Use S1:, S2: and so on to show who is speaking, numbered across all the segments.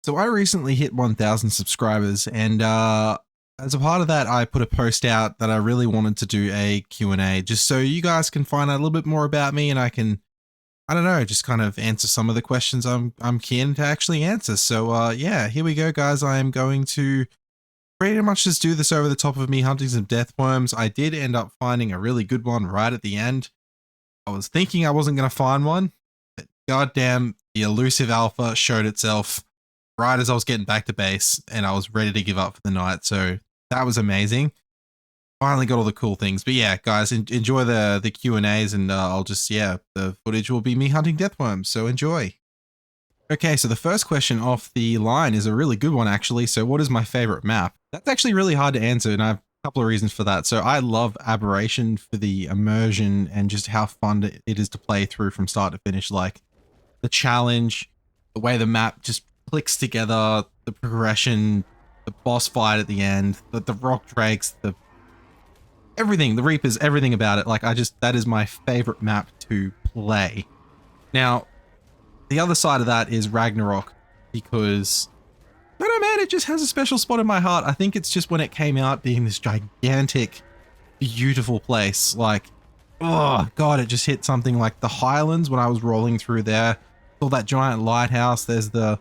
S1: So I recently hit 1,000 subscribers, and as a part of that, I put a post out that I really wanted to do a Q&A, just so you guys can find out a little bit more about me, and I can, I don't know, just kind of answer some of the questions I'm keen to actually answer. So yeah, here we go, guys. I am going to pretty much just do this over the top of me hunting some death worms. I did end up finding a really good one right at the end. I was thinking I wasn't going to find one, but goddamn, the elusive alpha showed itself right as I was getting back to base and I was ready to give up for the night. So that was amazing. Finally got all the cool things. But yeah, guys, enjoy the Q&As, and I'll just, yeah, the footage will be me hunting death worms. So enjoy. Okay, so the first question off the line is a really good one, actually. So what is my favorite map? That's actually really hard to answer, and I have a couple of reasons for that. So I love Aberration for the immersion and just how fun it is to play through from start to finish. Like the challenge, the way the map just clicks together, the progression, the boss fight at the end, the rock drakes, the everything, the Reapers, everything about it. Like that is my favorite map to play. Now, the other side of that is Ragnarok, because I don't know, man, it just has a special spot in my heart. I think it's just when it came out being this gigantic, beautiful place. Like, oh god, it just hit something like the Highlands when I was rolling through there. All that giant lighthouse. There's the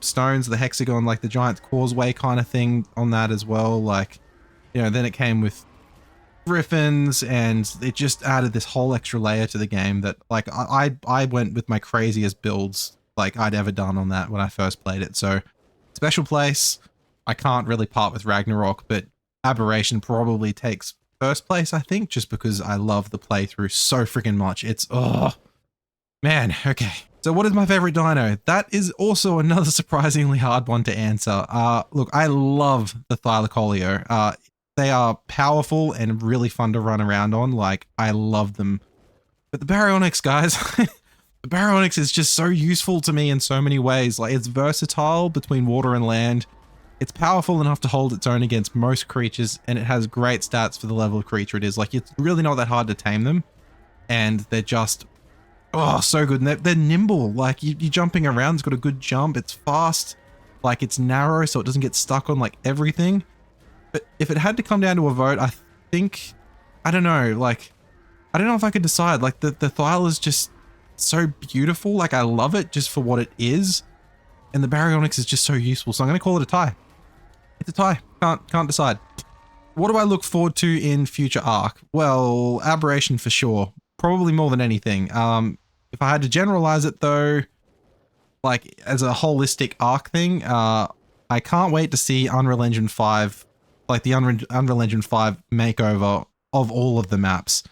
S1: stones, the hexagon, like the giant causeway kind of thing on that as well. Like, you know, then it came with griffins, and it just added this whole extra layer to the game that, like, I went with my craziest builds like I'd ever done on that when I first played it. So special place. I can't really part with Ragnarok, but Aberration probably takes first place, I think, just because I love the playthrough so freaking much. It's, oh man. Okay, so what is my favorite dino? That is also another surprisingly hard one to answer. Look, I love the Thylacoleo. They are powerful and really fun to run around on. Like, I love them. But the Baryonyx, guys, the Baryonyx is just so useful to me in so many ways. Like, it's versatile between water and land. It's powerful enough to hold its own against most creatures, and it has great stats for the level of creature it is. Like, it's really not that hard to tame them, and they're just, oh, so good. And they're nimble. Like, you're jumping around. It's got a good jump. It's fast. Like, it's narrow, so it doesn't get stuck on, like, everything. But if it had to come down to a vote, I think, I don't know, like, I don't know if I could decide. Like, the Thyla is just so beautiful. Like, I love it just for what it is. And the Baryonyx is just so useful. So I'm going to call it a tie. It's a tie. Can't decide. What do I look forward to in future arc? Well, Aberration for sure. Probably more than anything. If I had to generalize it though, like as a holistic arc thing, I can't wait to see Unreal Engine 5, like the Unreal Engine 5 makeover of all of the maps.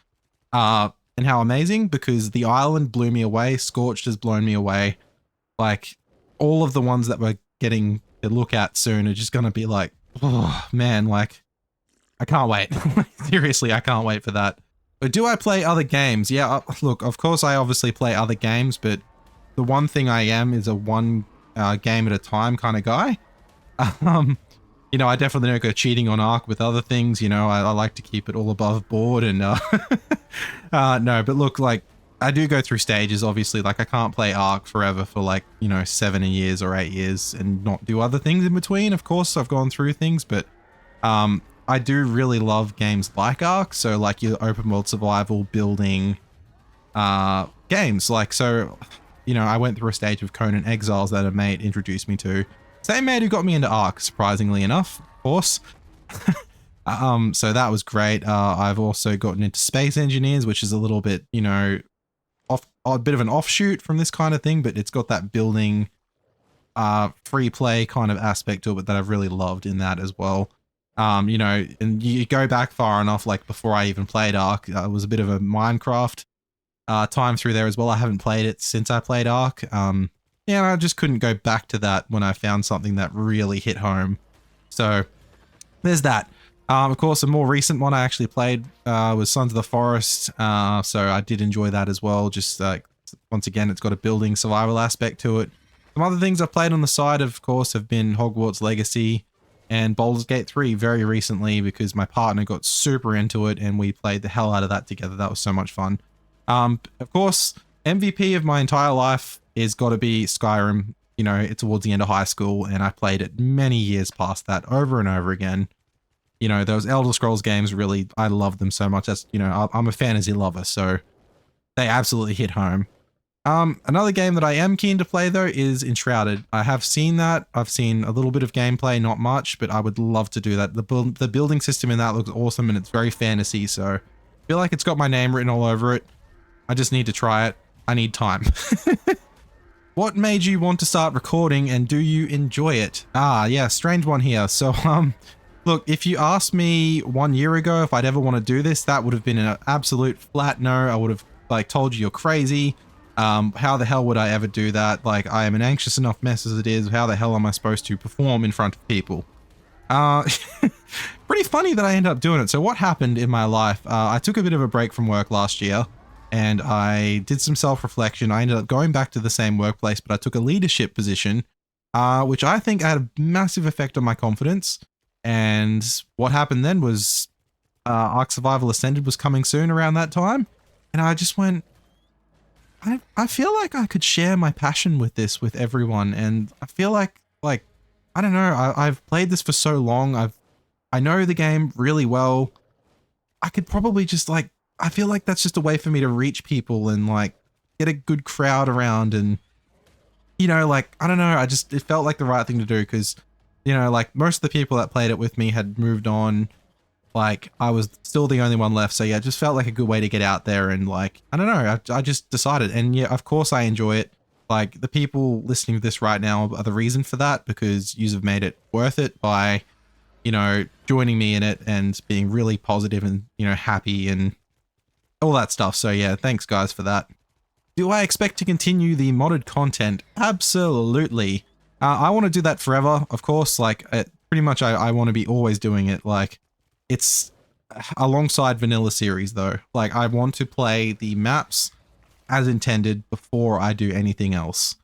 S1: And how amazing, because the island blew me away. Scorched has blown me away. Like, all of the ones that we're getting to look at soon are just going to be like, oh man, like, I can't wait. Seriously, I can't wait for that. But do I play other games? Yeah, look, of course I obviously play other games, but the one thing I am is a one game at a time kind of guy. You know, I definitely don't go cheating on Arc with other things. You know, I like to keep it all above board, and no, but look, like, I do go through stages, obviously. Like, I can't play Arc forever for, like, you know, 7 years or 8 years and not do other things in between. Of course, I've gone through things, but I do really love games like Arc. So, like, your open world survival building games. Like, so, you know, I went through a stage of Conan Exiles that a mate introduced me to. Same mate who got me into Arc, surprisingly enough, of course. So that was great. I've also gotten into Space Engineers, which is a little bit, you know, a bit of an offshoot from this kind of thing, but it's got that building, free play kind of aspect to it that I've really loved in that as well. You know, and you go back far enough, like before I even played Arc, it was a bit of a Minecraft time through there as well. I haven't played it since I played Arc. Yeah, I just couldn't go back to that when I found something that really hit home. So there's that. Of course, a more recent one I actually played was Sons of the Forest. So I did enjoy that as well. Just once again, it's got a building survival aspect to it. Some other things I've played on the side, of course, have been Hogwarts Legacy and Baldur's Gate 3 very recently, because my partner got super into it and we played the hell out of that together. That was so much fun. Of course, MVP of my entire life is got to be Skyrim. you know, towards the end of high school, and I played it many years past that over and over again. You know, those Elder Scrolls games really, I love them so much. That's, you know, I'm a fantasy lover, so they absolutely hit home. Another game that I am keen to play though is Enshrouded. I have seen that. I've seen a little bit of gameplay, not much, but I would love to do that. The building system in that looks awesome and it's very fantasy, so I feel like it's got my name written all over it. I just need to try it. I need time. What made you want to start recording and do you enjoy it? Ah, yeah, strange one here. So, look, if you asked me 1 year ago if I'd ever want to do this, that would have been an absolute flat no. I would have like told you you're crazy. How the hell would I ever do that? Like, I am an anxious enough mess as it is. How the hell am I supposed to perform in front of people? Pretty funny that I ended up doing it. So what happened in my life? I took a bit of a break from work last year and I did some self-reflection. I ended up going back to the same workplace, but I took a leadership position, which I think had a massive effect on my confidence. And what happened then was Ark Survival Ascended was coming soon around that time. And I just went, I feel like I could share my passion with this with everyone. And I feel like, I don't know, I've played this for so long. I know the game really well. I could probably just like, I feel like that's just a way for me to reach people and like get a good crowd around and, you know, like, I don't know, it felt like the right thing to do because, you know, like most of the people that played it with me had moved on. Like, I was still the only one left. So yeah, it just felt like a good way to get out there and like, I don't know, I just decided. And yeah, of course I enjoy it. Like, the people listening to this right now are the reason for that because yous have made it worth it by, you know, joining me in it and being really positive and, you know, happy and all that stuff. So yeah, thanks guys for that. Do I expect to continue the modded content? Absolutely. I want to do that forever, of course. Like, pretty much I want to be always doing it. Like, it's alongside vanilla series though. Like, I want to play the maps as intended before I do anything else.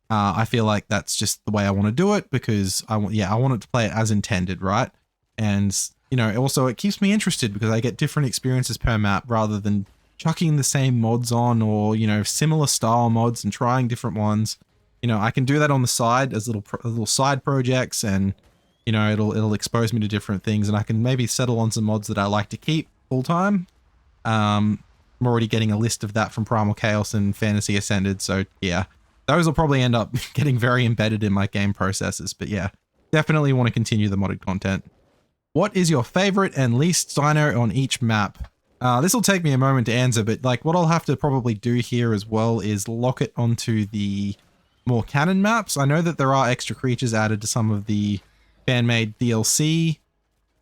S1: I feel like that's just the way I want to do it because I want it to play it as intended, right? And, you know, also it keeps me interested because I get different experiences per map rather than chucking the same mods on or, you know, similar style mods and trying different ones. You know, I can do that on the side as little side projects and, you know, it'll expose me to different things and I can maybe settle on some mods that I like to keep full time. I'm already getting a list of that from Primal Chaos and Fantasy Ascended, so yeah. Those will probably end up getting very embedded in my game processes, but yeah. Definitely want to continue the modded content. What is your favorite and least dino on each map? This will take me a moment to answer, but like what I'll have to probably do here as well is lock it onto the more canon maps. I know that there are extra creatures added to some of the fan-made DLC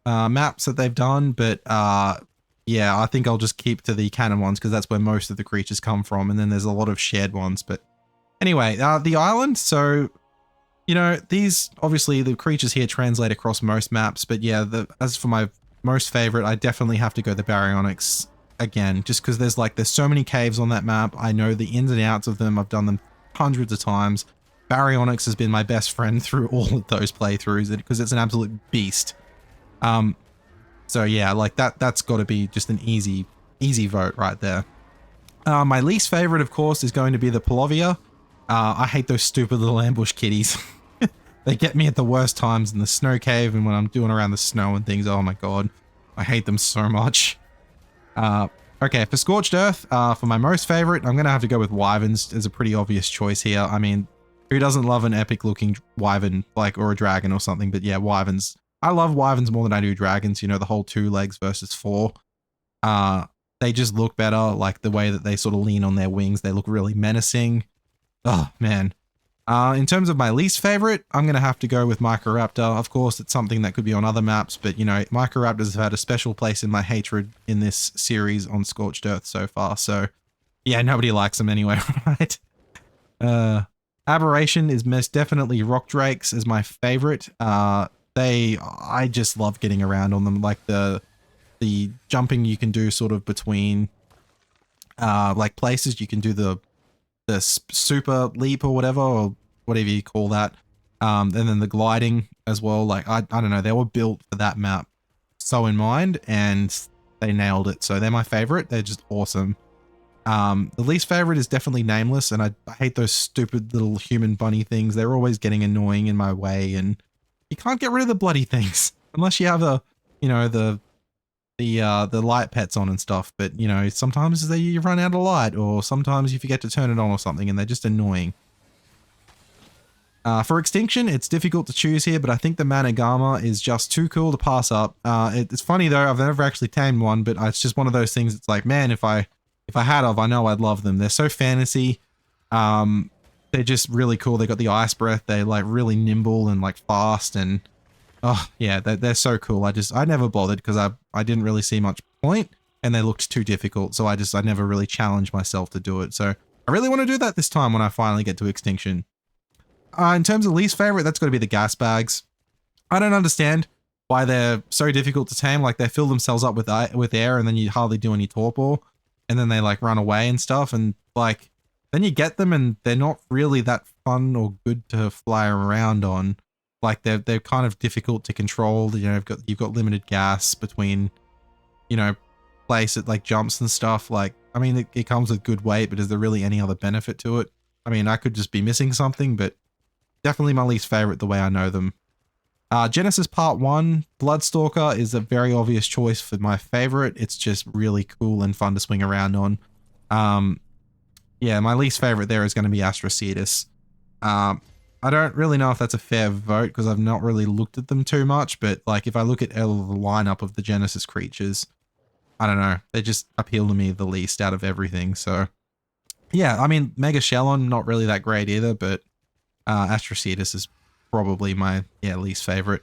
S1: maps that they've done, but yeah, I think I'll just keep to the canon ones because that's where most of the creatures come from, and then there's a lot of shared ones. But anyway, the island, so, you know, these, obviously the creatures here translate across most maps, but yeah, as for my most favorite, I definitely have to go the Baryonyx again, just because there's so many caves on that map. I know the ins and outs of them. I've done them hundreds of times. Baryonyx has been my best friend through all of those playthroughs because it's an absolute beast. So yeah, like that's got to be just an easy vote right there. My least favorite, of course, is going to be the Polovia. I hate those stupid little ambush kitties. They get me at the worst times in the snow cave and when I'm doing around the snow and things. Oh my god, I hate them so much. Okay, for Scorched Earth, for my most favorite, I'm gonna have to go with Wyverns as a pretty obvious choice here. I mean, who doesn't love an epic looking Wyvern, like, or a dragon or something? But yeah, Wyverns. I love Wyverns more than I do dragons, you know, the whole 2 legs versus 4. They just look better, like the way that they sort of lean on their wings, they look really menacing. Oh, man. In terms of my least favorite, I'm going to have to go with Microraptor. Of course, it's something that could be on other maps, but, you know, Microraptors have had a special place in my hatred in this series on Scorched Earth so far, so yeah, nobody likes them anyway, right? Aberration is most definitely Rock Drakes is my favorite. I just love getting around on them, like the jumping you can do sort of between like places. You can do the super leap or whatever you call that, and then the gliding as well. Like I don't know, they were built for that map so in mind and they nailed it, so they're my favorite. They're just awesome. The least favorite is definitely Nameless, and I hate those stupid little human bunny things. They're always getting annoying in my way, and you can't get rid of the bloody things unless you have the light pets on and stuff. But you know, sometimes you run out of light, or sometimes you forget to turn it on or something, and they're just annoying. For Extinction, it's difficult to choose here, but I think the Managama is just too cool to pass up. It's funny though, I've never actually tamed one, but it's just one of those things. It's like, man, if I had of, I know I'd love them. They're so fantasy. They're just really cool. They got the ice breath. They're like really nimble and like fast, and oh yeah, they're so cool. I never bothered because I didn't really see much point, and they looked too difficult. So I never really challenged myself to do it. So I really want to do that this time when I finally get to Extinction. In terms of least favorite, that's got to be the gas bags. I don't understand why they're so difficult to tame. Like they fill themselves up with air, and then you hardly do any torpor, and then they like run away and stuff. And like then you get them, and they're not really that fun or good to fly around on. Like they're kind of difficult to control. You know, you've got limited gas between, you know, place it like jumps and stuff. Like I mean, it comes with good weight, but is there really any other benefit to it? I mean, I could just be missing something, but definitely my least favorite the way I know them. Genesis Part 1, Bloodstalker is a very obvious choice for my favorite. It's just really cool and fun to swing around on. Yeah, my least favorite there is going to be ShADDow. I don't really know if that's a fair vote because I've not really looked at them too much, but like if I look at the lineup of the Genesis creatures, I don't know, they just appeal to me the least out of everything. So yeah, I mean, Mega Shellon, not really that great either, but ShADDow is probably my least favorite.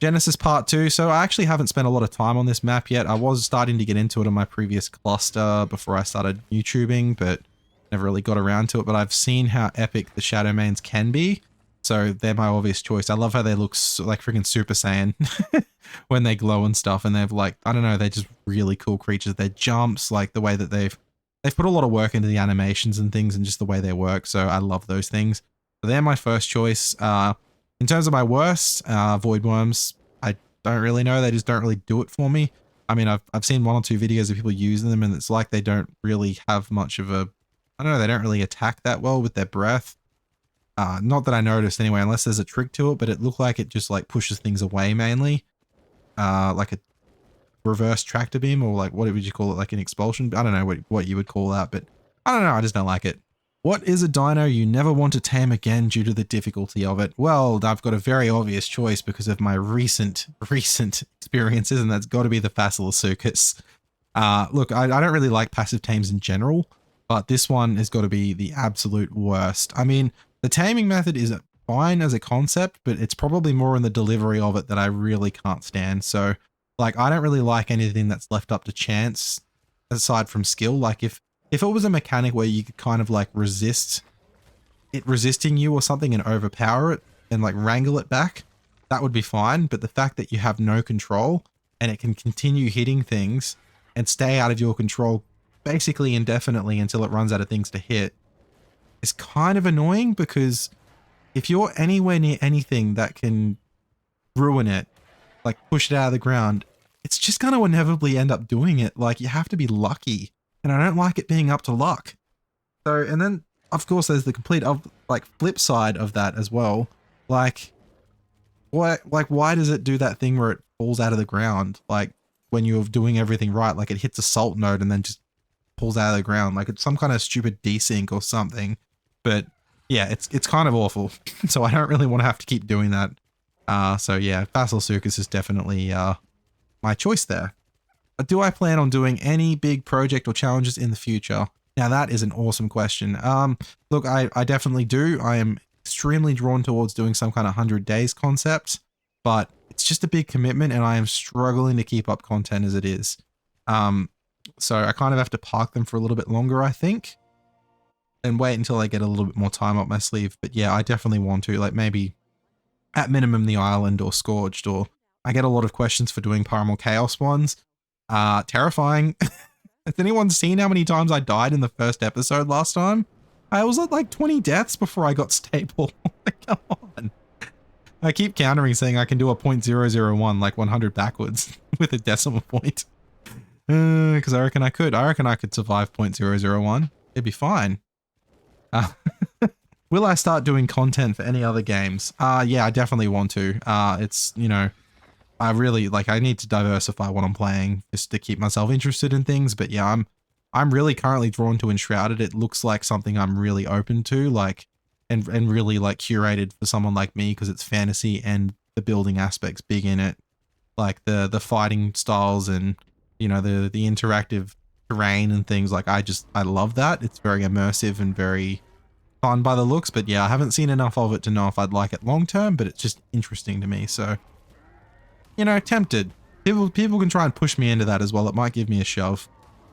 S1: Genesis Part 2, so I actually haven't spent a lot of time on this map yet. I was starting to get into it on my previous cluster before I started YouTubing, but never really got around to it. But I've seen how epic the Shadow Mains can be, so they're my obvious choice. I love how they look like freaking Super Saiyan when they glow and stuff, and they've like, I don't know, they're just really cool creatures. Their jumps, like the way that they've put a lot of work into the animations and things and just the way they work, so I love those things. So they're my first choice. In terms of my worst, Void Worms, I don't really know. They just don't really do it for me. I mean, I've seen 1 or 2 videos of people using them, and it's like they don't really have much of a, I don't know, they don't really attack that well with their breath. Not that I noticed anyway, unless there's a trick to it, but it looked like it just like pushes things away mainly. Like a reverse tractor beam, or like, what would you call it? Like an expulsion? I don't know what you would call that, but I don't know. I just don't like it. What is a dino you never want to tame again due to the difficulty of it? Well, I've got a very obvious choice because of my recent experiences, and that's got to be the Facilosuchus. Look, I don't really like passive tames in general, but this one has got to be the absolute worst. I mean, the taming method is fine as a concept, but it's probably more in the delivery of it that I really can't stand. So, like, I don't really like anything that's left up to chance aside from skill. Like, if it was a mechanic where you could kind of like resist it resisting you or something and overpower it and like wrangle it back, that would be fine. But the fact that you have no control and it can continue hitting things and stay out of your control basically indefinitely until it runs out of things to hit is kind of annoying, because if you're anywhere near anything that can ruin it, like push it out of the ground, it's just going to inevitably end up doing it. Like, you have to be lucky. And I don't like it being up to luck. So, and then of course there's the complete flip side of that as well. Like, why does it do that thing where it falls out of the ground? Like when you're doing everything right, like it hits a salt node and then just pulls out of the ground. Like it's some kind of stupid desync or something. But yeah, it's kind of awful. So I don't really want to have to keep doing that. So yeah, Facilosuchus is definitely my choice there. Do I plan on doing any big project or challenges in the future? Now that is an awesome question. Look, I definitely do. I am extremely drawn towards doing some kind of 100 days concept, but it's just a big commitment and I am struggling to keep up content as it is. So I kind of have to park them for a little bit longer, I think, and wait until I get a little bit more time up my sleeve. But yeah, I definitely want to, like maybe at minimum the Island or Scourged, or I get a lot of questions for doing Paramal Chaos ones. Terrifying. Has anyone seen how many times I died in the first episode last time? I was at like 20 deaths before I got stable. Come on. I keep countering saying I can do a .001, like 100 backwards with a decimal point. Because I reckon I could. I reckon I could survive 0.001. It'd be fine. Uh, will I start doing content for any other games? Yeah, I definitely want to. It's, you know, I really, like, I need to diversify what I'm playing just to keep myself interested in things. But yeah, I'm really currently drawn to Enshrouded. It looks like something I'm really open to, like, and really, like, curated for someone like me because it's fantasy and the building aspect's big in it. Like, the fighting styles and, you know, the interactive terrain and things. Like, I love that. It's very immersive and very fun by the looks. But yeah, I haven't seen enough of it to know if I'd like it long term, but it's just interesting to me. So, you know, tempted. People can try and push me into that as well. It might give me a shove.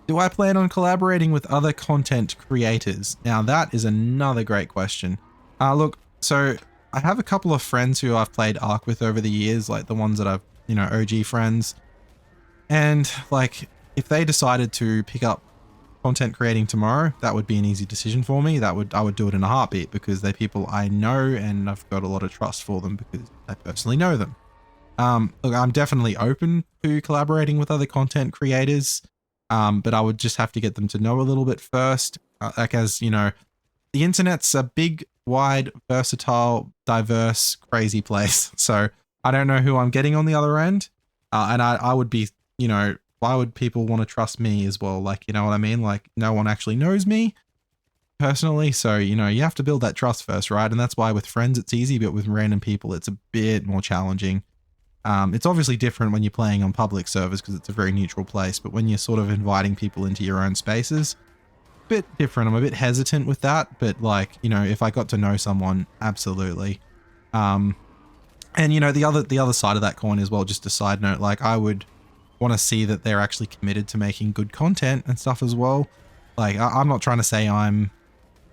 S1: Do I plan on collaborating with other content creators? Now, that is another great question. Look, so I have a couple of friends who I've played Ark with over the years, like the ones that I've, you know, OG friends. And like, if they decided to pick up content creating tomorrow, that would be an easy decision for me. I would do it in a heartbeat because they're people I know and I've got a lot of trust for them because I personally know them. Look, I'm definitely open to collaborating with other content creators, but I would just have to get them to know a little bit first. Like, as you know, the internet's a big, wide, versatile, diverse, crazy place. So I don't know who I'm getting on the other end. And I would be, you know, why would people want to trust me as well? Like, you know what I mean? Like, no one actually knows me personally. So, you know, you have to build that trust first, right? And that's why with friends, it's easy, but with random people, it's a bit more challenging. It's obviously different when you're playing on public servers because it's a very neutral place, but when you're sort of inviting people into your own spaces, a bit different. I'm a bit hesitant with that, but like, you know, if I got to know someone, absolutely. And you know, the other side of that coin as well, just a side note, like I would want to see that they're actually committed to making good content and stuff as well. Like, I'm not trying to say I'm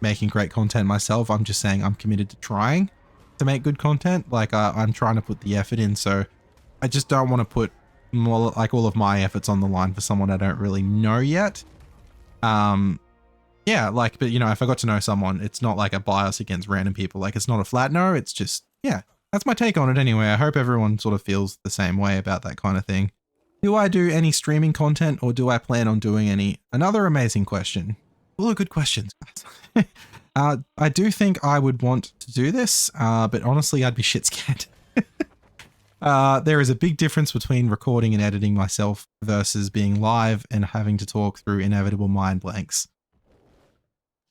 S1: making great content myself. I'm just saying I'm committed to trying to make good content. Like, I'm trying to put the effort in, so I just don't want to put more, like, all of my efforts on the line for someone I don't really know yet. Yeah, like, but you know, if I got to know someone, it's not like a bias against random people. Like, it's not a flat no, it's just, yeah, that's my take on it anyway. I hope everyone sort of feels the same way about that kind of thing. Do I do any streaming content or do I plan on doing any? Another amazing question. All the good questions, guys. I do think I would want to do this, but honestly, I'd be shit scared. There is a big difference between recording and editing myself versus being live and having to talk through inevitable mind blanks.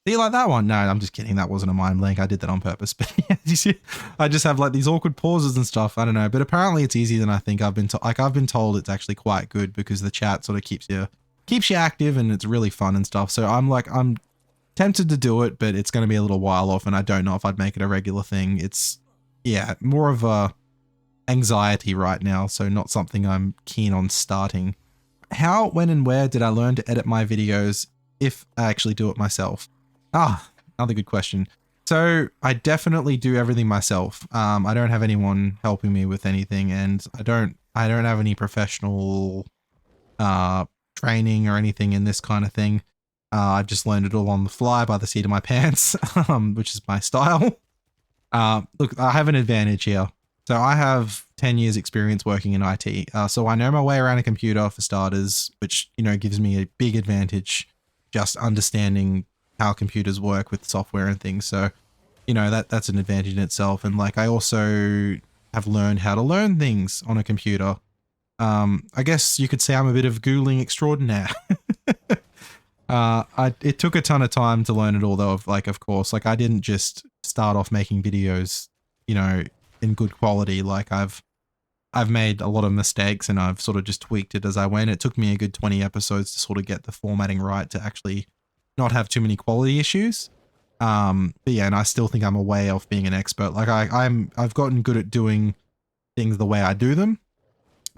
S1: Do you like that one? No, I'm just kidding. That wasn't a mind blank. I did that on purpose. But yeah, you see, I just have like these awkward pauses and stuff. I don't know, but apparently it's easier than I think. I've been told it's actually quite good because the chat sort of keeps you active and it's really fun and stuff. So I'm tempted to do it, but it's going to be a little while off, and I don't know if I'd make it a regular thing. It's, yeah, more of a anxiety right now, so not something I'm keen on starting. How, when, and where did I learn to edit my videos if I actually do it myself? Another good question. So I definitely do everything myself. I don't have anyone helping me with anything, and I don't have any professional training or anything in this kind of thing. I've just learned it all on the fly by the seat of my pants, which is my style. Look, I have an advantage here. So I have 10 years experience working in IT. So I know my way around a computer for starters, which, you know, gives me a big advantage just understanding how computers work with software and things. So, you know, that's an advantage in itself. And like, I also have learned how to learn things on a computer. I guess you could say I'm a bit of Googling extraordinaire. It took a ton of time to learn it all though. Of course, like I didn't just start off making videos, you know, in good quality. Like I've made a lot of mistakes and I've sort of just tweaked it as I went. It took me a good 20 episodes to sort of get the formatting right to actually not have too many quality issues. But yeah, and I still think I'm a way off being an expert. Like I've gotten good at doing things the way I do them.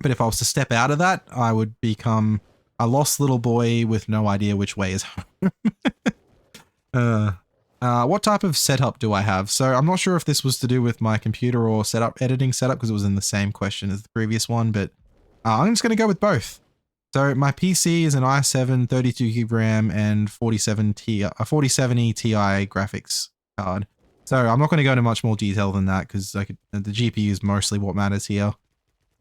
S1: But if I was to step out of that, I would become a lost little boy with no idea which way is home. What type of setup do I have? So I'm not sure if this was to do with my computer or editing setup, because it was in the same question as the previous one, but I'm just going to go with both. So my PC is an i7 32 GB RAM and 4070 Ti graphics card. So I'm not going to go into much more detail than that because the GPU is mostly what matters here.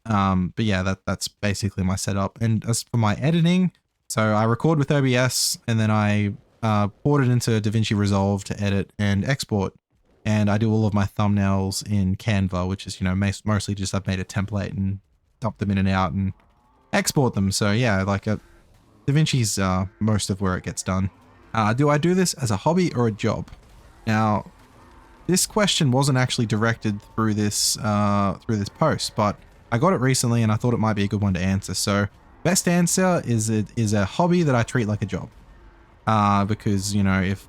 S1: But yeah, that's basically my setup. And as for my editing, So I record with OBS and then I port it into DaVinci Resolve to edit and export. And I do all of my thumbnails in Canva, which is, you know, mostly just I've made a template and dump them in and out and export them. So yeah, like DaVinci's most of where it gets done. Do I do this as a hobby or a job? Now, this question wasn't actually directed through this post, but I got it recently and I thought it might be a good one to answer. So best answer is it is a hobby that I treat like a job. Because, you know, if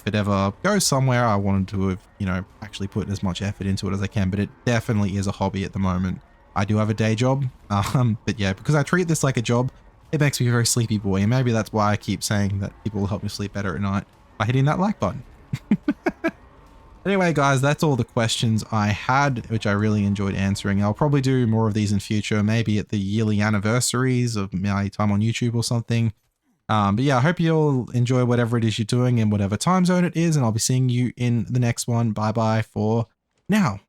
S1: it ever goes somewhere, I wanted to have, you know, actually put as much effort into it as I can, but it definitely is a hobby at the moment. I do have a day job, but yeah, because I treat this like a job, it makes me a very sleepy boy, and maybe that's why I keep saying that people will help me sleep better at night by hitting that like button. Anyway, guys, that's all the questions I had, which I really enjoyed answering. I'll probably do more of these in future, maybe at the yearly anniversaries of my time on YouTube or something. But yeah, I hope you'll enjoy whatever it is you're doing in whatever time zone it is, and I'll be seeing you in the next one. Bye bye for now.